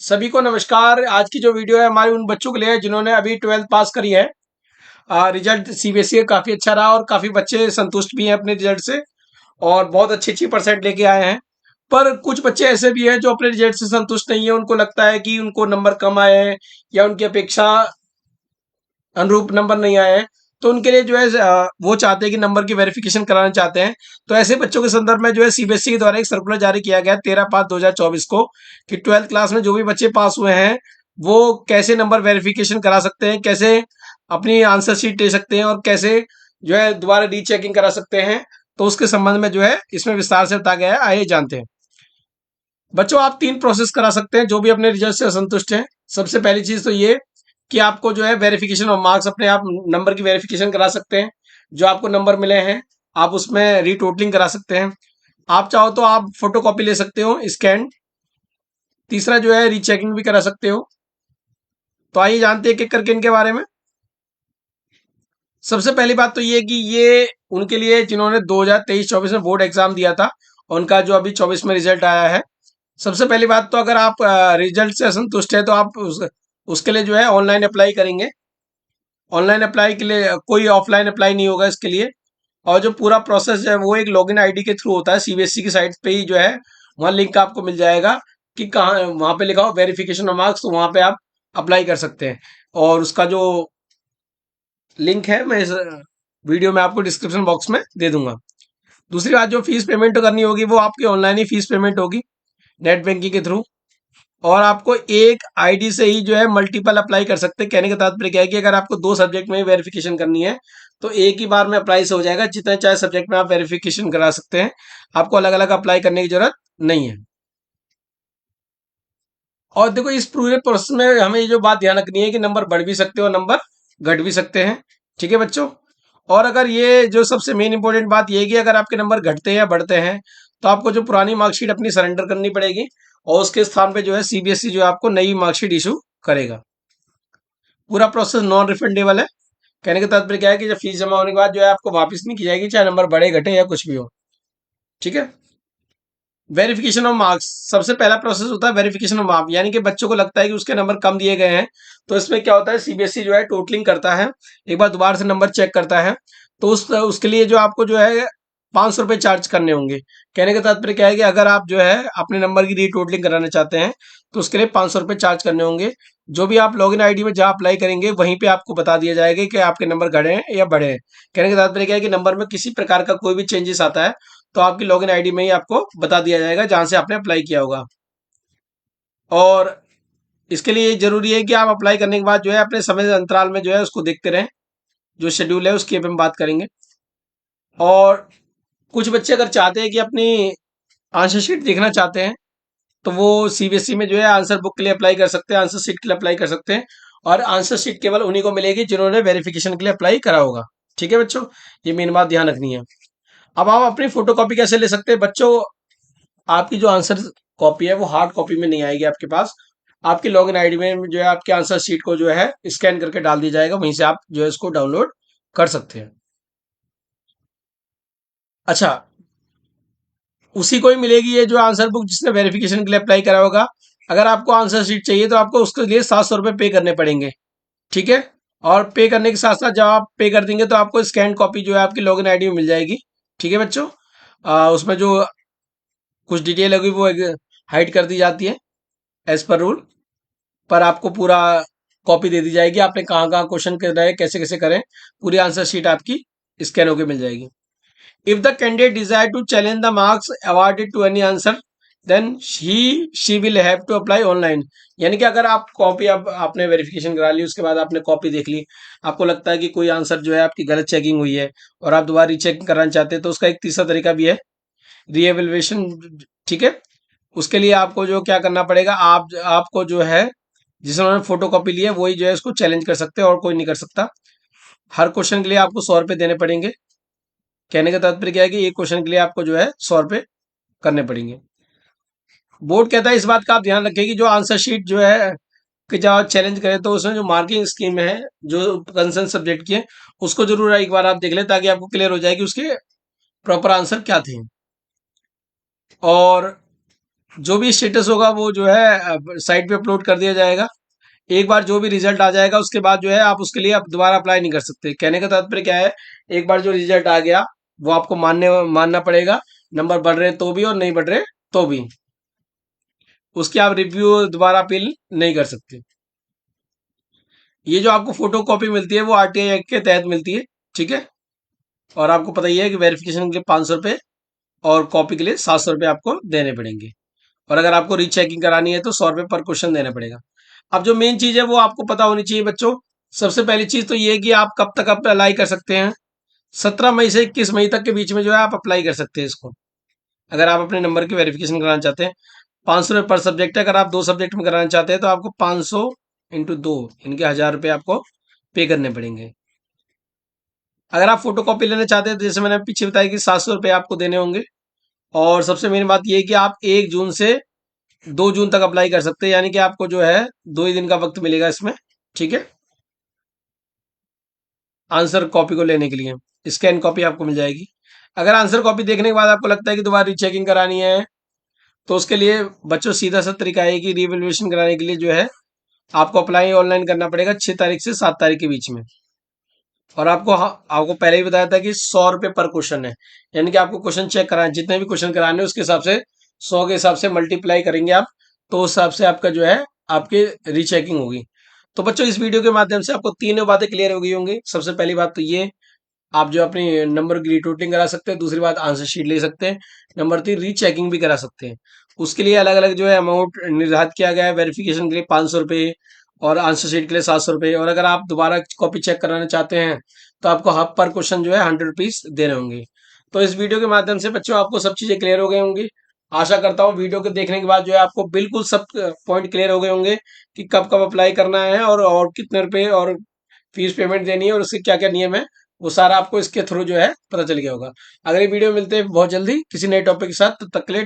सभी को नमस्कार। आज की जो वीडियो है हमारी उन बच्चों के लिए है जिन्होंने अभी 12th पास करी है। रिजल्ट सीबीएसई का काफी अच्छा रहा और काफी बच्चे संतुष्ट भी हैं अपने रिजल्ट से और बहुत अच्छी अच्छी परसेंट लेके आए हैं। पर कुछ बच्चे ऐसे भी हैं जो अपने रिजल्ट से संतुष्ट नहीं है। उनको लगता है कि उनको नंबर कम आए हैं या उनकी अपेक्षा अनुरूप नंबर नहीं आए हैं। तो उनके लिए जो है वो चाहते हैं कि नंबर की वेरिफिकेशन कराना चाहते हैं। तो ऐसे बच्चों के संदर्भ में जो है सीबीएसई के द्वारा एक सर्कुलर जारी किया गया 13/5/2024 को कि 12th क्लास में जो भी बच्चे पास हुए हैं वो कैसे नंबर वेरिफिकेशन करा सकते हैं, कैसे अपनी आंसर शीट दे सकते हैं और कैसे जो है दोबारा रीचेकिंग करा सकते हैं। तो उसके संबंध में जो है इसमें विस्तार से बताया गया है, आइए जानते हैं। बच्चों, आप 3 प्रोसेस करा सकते हैं जो भी अपने रिजल्ट से असंतुष्ट हैं। सबसे पहली चीज तो ये कि आपको जो है वेरिफिकेशन ऑफ मार्क्स, अपने आप नंबर की वेरिफिकेशन करा सकते हैं। जो आपको नंबर मिले हैं आप उसमें रीटोटलिंग करा सकते हैं। आप चाहो तो आप फोटो कॉपी ले सकते हो स्कैन। तीसरा जो है रीचेकिंग भी करा सकते हो। तो आइए जानते हैं एक एक करके इनके बारे में। सबसे पहली बात तो ये कि ये उनके लिए जिन्होंने 2023-24 में बोर्ड एग्जाम दिया था, उनका जो अभी 24 में रिजल्ट आया है। सबसे पहली बात तो अगर आप रिजल्ट से असंतुष्ट है तो आप उसके लिए जो है ऑनलाइन अप्लाई करेंगे। ऑनलाइन अप्लाई के लिए कोई ऑफलाइन अप्लाई नहीं होगा इसके लिए। और जो पूरा प्रोसेस है वो एक लॉगिन आईडी के थ्रू होता है। सीबीएसई की साइट पे ही जो है वहाँ लिंक आपको मिल जाएगा कि कहाँ, वहाँ पे लिखा हो वेरिफिकेशन ऑफ मार्क्स, तो वहाँ पे आप अप्लाई कर सकते हैं। और उसका जो लिंक है मैं इस वीडियो में आपको डिस्क्रिप्शन बॉक्स में दे दूंगा। दूसरी बात, जो फीस पेमेंट करनी होगी वो आपकी ऑनलाइन ही फीस पेमेंट होगी, नेट बैंकिंग के थ्रू। और आपको एक आईडी से ही जो है मल्टीपल अप्लाई कर सकते हैं। कहने का तात्पर्य क्या है कि अगर आपको 2 सब्जेक्ट में वेरिफिकेशन करनी है तो एक ही बार में अप्लाई से हो जाएगा। जितने चाहे सब्जेक्ट में आप वेरिफिकेशन करा सकते हैं, आपको अलग अलग अप्लाई करने की जरूरत नहीं है। और देखो, इस पूरे प्रोसेस में हमें ये जो बात ध्यान रखनी है कि नंबर बढ़ भी सकते हो, नंबर घट भी सकते हैं। ठीक है बच्चों। और अगर ये जो सबसे मेन इंपॉर्टेंट बात ये है कि अगर आपके नंबर घटते हैं या बढ़ते हैं तो आपको जो पुरानी मार्कशीट अपनी सरेंडर करनी पड़ेगी और उसके स्थान पे जो है सीबीएसई जो है आपको नई मार्कशीट इशू करेगा। पूरा प्रोसेस नॉन रिफंडेबल है। कहने का तात्पर्य क्या है कि जब फीस जमा होने के बाद जो है आपको वापस नहीं की जाएगी, चाहे नंबर बढ़े घटे या कुछ भी हो। ठीक है। वेरिफिकेशन ऑफ मार्क्स, सबसे पहला प्रोसेस होता है वेरिफिकेशन ऑफ मार्क्स। यानी कि बच्चों को लगता है कि उसके नंबर कम दिए गए हैं, तो इसमें क्या होता है सीबीएसई जो है टोटलिंग करता है, एक बार दोबारा से नंबर चेक करता है। तो उसके लिए जो आपको जो है 500 रुपये चार्ज करने होंगे। कहने का तात्पर्य क्या है कि अगर आप जो है अपने नंबर की रीटोटलिंग कराना चाहते हैं तो उसके लिए 500 रुपये चार्ज करने होंगे। जो भी आप लॉगिन आईडी में जहाँ अप्लाई करेंगे वहीं पे आपको बता दिया जाएगा कि आपके नंबर घटे हैं या बढ़े हैं। कहने का तात्पर्य क्या है कि नंबर में किसी प्रकार का कोई भी चेंजेस आता है तो आपकी लॉगिन आईडी में ही आपको बता दिया जाएगा जहां से आपने अप्लाई किया होगा। और इसके लिए जरूरी है कि आप अप्लाई करने के बाद जो है अपने समय अंतराल में जो है उसको देखते रहें। जो शेड्यूल है उसकी हम बात करेंगे। और कुछ बच्चे अगर चाहते हैं कि अपनी आंसर शीट देखना चाहते हैं तो वो सीबीएसई में जो है आंसर बुक के लिए अप्लाई कर सकते हैं, आंसर शीट के लिए अप्लाई कर सकते हैं। और आंसर शीट केवल उन्हीं को मिलेगी जिन्होंने वेरिफिकेशन के लिए अप्लाई करा होगा। ठीक है बच्चों, ये मेन बात ध्यान रखनी है। अब आप अपनी फोटो कॉपी कैसे ले सकते हैं बच्चों? आपकी जो आंसर कॉपी है वो हार्ड कॉपी में नहीं आएगी आपके पास। आपकी लॉगिन आईडी में जो है आपके आंसर शीट को जो है स्कैन करके डाल दिया जाएगा, वहीं से आप जो है इसको डाउनलोड कर सकते हैं। अच्छा, उसी को ही मिलेगी ये जो आंसर बुक जिसने वेरिफिकेशन के लिए अप्लाई करा होगा। अगर आपको आंसर शीट चाहिए तो आपको उसके लिए 700 रुपये पे करने पड़ेंगे। ठीक है। और पे करने के साथ साथ जब आप पे कर देंगे तो आपको स्कैन कॉपी जो है आपकी लॉगिन आईडी में मिल जाएगी। ठीक है बच्चों। उसमें जो कुछ डिटेल होगी वो हाइड कर दी जाती है एज पर रूल। पर आपको पूरा कॉपी दे दी जाएगी, आपने कहाँ कहाँ क्वेश्चन करना है, कैसे कैसे करें, पूरी आंसर शीट आपकी स्कैन होकर मिल जाएगी। If the candidate desire to challenge the marks awarded to any answer then she will have to apply online. यानी कि अगर आप कॉपी, अब आपने वेरिफिकेशन करा ली, उसके बाद आपने कॉपी देख ली, आपको लगता है कि कोई आंसर जो है आपकी गलत चेकिंग हुई है और आप दोबारा रीचेकिंग कराना चाहते हैं तो उसका एक तीसरा तरीका भी है, रीएवेल्युएशन। ठीक है। उसके लिए आपको जो क्या करना पड़ेगा, आपको जो है जिन्होंने फोटो कॉपी ली है वही जो है इसको चैलेंज कर सकते हैं और कोई नहीं कर सकता। हर क्वेश्चन के लिए आपको 100 रुपये देने पड़ेंगे। कहने का तात्पर्य क्या है कि एक क्वेश्चन के लिए आपको जो है 100 रुपये करने पड़ेंगे। बोर्ड कहता है इस बात का आप ध्यान रखें कि जो आंसर शीट जो है कि जब आप चैलेंज करें तो उसमें जो मार्किंग स्कीम है जो कंसर्न सब्जेक्ट की है उसको जरूर एक बार आप देख लें ताकि आपको क्लियर हो जाए कि उसके प्रॉपर आंसर क्या थे। और जो भी स्टेटस होगा वो जो है साइट पे अपलोड कर दिया जाएगा। एक बार जो भी रिजल्ट आ जाएगा उसके बाद जो है आप उसके लिए आप दोबारा अप्लाई नहीं कर सकते। कहने का तात्पर्य क्या है, एक बार जो रिजल्ट आ गया वो आपको मानना पड़ेगा। नंबर बढ़ रहे हैं तो भी और नहीं बढ़ रहे तो भी, उसकी आप रिव्यू दोबारा अपील नहीं कर सकते। ये जो आपको फोटो कॉपी मिलती है वो आरटीआई एक्ट के तहत मिलती है, ठीक है। और आपको पता ही है कि वेरिफिकेशन के लिए 500 रुपये और कॉपी के लिए 700 रुपये आपको देने पड़ेंगे। और अगर आपको रीचेकिंग करानी है तो 100 रुपये पर क्वेश्चन देना पड़ेगा। अब जो मेन चीज है वो आपको पता होनी चाहिए बच्चों। सबसे पहली चीज तो ये है कि आप कब तक अप्लाई कर सकते हैं। 17 मई से 21 मई तक के बीच में जो है आप अप्लाई कर सकते हैं इसको, अगर आप अपने नंबर की वेरिफिकेशन कराना चाहते हैं। 500 रुपये पर सब्जेक्ट है। अगर आप 2 सब्जेक्ट में कराना चाहते हैं तो आपको 500 × 2 इनके 1000 रुपये आपको पे करने पड़ेंगे। अगर आप फोटो कॉपी लेना चाहते हैं तो जैसे मैंने पीछे बताया कि 700 रुपये आपको देने होंगे। और सबसे मेन बात यह है कि आप 1 जून से 2 जून तक अप्लाई कर सकते हैं, यानी कि आपको जो है 2 ही दिन का वक्त मिलेगा इसमें, ठीक है, आंसर कॉपी को लेने के लिए। स्कैन कॉपी आपको मिल जाएगी। अगर आंसर कॉपी देखने के बाद आपको लगता है कि दोबारा रीचेकिंग करानी है तो उसके लिए बच्चों सीधा सा तरीका है कि रीवैल्यूएशन कराने के लिए जो है आपको अप्लाई ऑनलाइन करना पड़ेगा 6 तारीख से 7 तारीख के बीच में। और आपको पहले ही बताया था कि 100 रुपये पर क्वेश्चन है, यानी कि आपको क्वेश्चन चेक कराना, जितने भी क्वेश्चन कराने हैं उसके हिसाब से 100 के हिसाब से मल्टीप्लाई करेंगे आप, तो उस हिसाब से आपका जो है आपकी रीचेकिंग होगी। तो बच्चों इस वीडियो के माध्यम से आपको तीनों बातें क्लियर हो गई होंगी। सबसे पहली बात तो ये, आप जो अपनी नंबर की रिटोटलिंग करा सकते हैं। दूसरी बात, आंसर शीट ले सकते हैं। नंबर 3, रीचेकिंग भी करा सकते हैं। उसके लिए अलग अलग जो है अमाउंट निर्धारित किया गया है। वेरिफिकेशन के लिए 500 रुपये और आंसर शीट के लिए 700 रुपये। और अगर आप दोबारा कॉपी चेक कराना चाहते हैं तो आपको हाफ पर क्वेश्चन जो है 100 रुपीज देने होंगे। तो इस वीडियो के माध्यम से बच्चों आपको सब चीजें क्लियर हो गई होंगी। आशा करता हूँ वीडियो को देखने के बाद जो है आपको बिल्कुल सब पॉइंट क्लियर हो गए होंगे कि कब कब अप्लाई करना है और कितने रुपए और फीस पेमेंट देनी है और उसके क्या क्या नियम है, वो सारा आपको इसके थ्रू जो है पता चल गया होगा। अगली वीडियो में मिलते हैं बहुत जल्दी किसी नए टॉपिक के साथ, तब तक के लिए